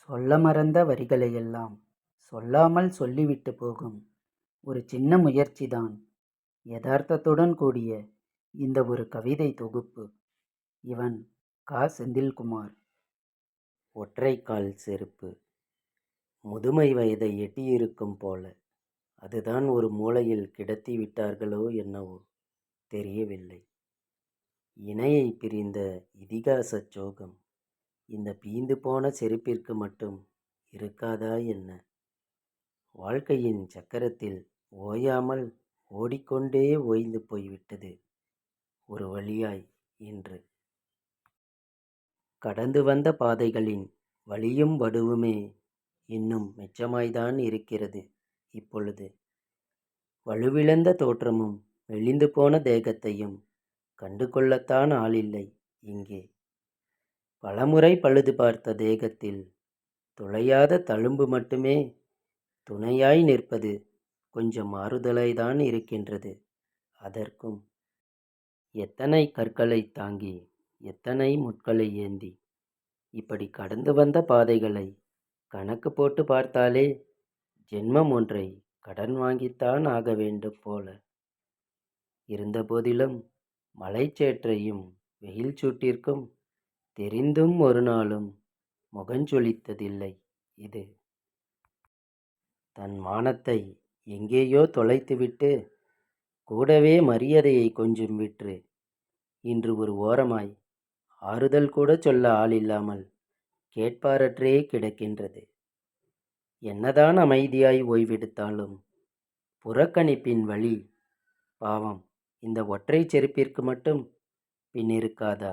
சொல்ல மறந்த வரிகளையெல்லாம் சொல்லாமல் சொல்லிவிட்டு போகும் ஒரு சின்ன முயற்சிதான் யதார்த்தத்துடன் கூடிய இந்த ஒரு கவிதை தொகுப்பு. இவன் செந்தில்குமார். ஒற்றைக்கால் செருப்பு. முதுமை வயதை எட்டியிருக்கும் போல. அதுதான் ஒரு மூலையில் கிடத்தி விட்டார்களோ என்னவோ தெரியவில்லை. இணையை பிரிந்த இதிகாச சோகம் இந்த பீந்து போன செருப்பிற்கு மட்டும் இருக்காதா என்ன? வாழ்க்கையின் சக்கரத்தில் ஓயாமல் ஓடிக்கொண்டே ஓய்ந்து போய்விட்டது ஒரு வழியாய் இன்று. கடந்து வந்த பாதைகளின் வலியும் வடுவுமே இன்னும் மிச்சமாய்தான் இருக்கிறது இப்பொழுது. வலுவிழந்த தோற்றமும் மெலிந்து போன தேகத்தையும் கண்டு கொள்ளத்தான் ஆளில்லை இங்கே. பலமுறை பழுது பார்த்த தேகத்தில் துளையாத தழும்பு மட்டுமே துணையாய் நிற்பது கொஞ்சம் ஆறுதலாய்தான் இருக்கின்றது. அதற்கும் எத்தனை கற்களை தாங்கி எத்தனை முட்களை ஏந்தி இப்படி கடந்து வந்த பாதைகளை கணக்கு போட்டு பார்த்தாலே ஜென்மம் ஒன்றை கடன் வாங்கித்தான் ஆக வேண்டும் போல. இருந்தபோதிலும் மலைச்சேற்றையும் வெயில் சூட்டிற்கும் தெரிந்தும் ஒரு நாளும் முகஞ்சொலித்ததில்லை இது. தன் மானத்தை எங்கேயோ தொலைத்துவிட்டு கூடவே மரியாதையை கொஞ்சம் விற்று இன்று ஒரு ஓரமாய் ஆறுதல் கூட சொல்ல ஆளில்லாமல் கேட்பாரற்றே கிடக்கின்றது. என்னதான் அமைதியாய் ஓய்வெடுத்தாலும் புறக்கணிப்பின் வழி பாவம் இந்த ஒற்றை செருப்பிற்கு மட்டும் பின் இருக்காதா?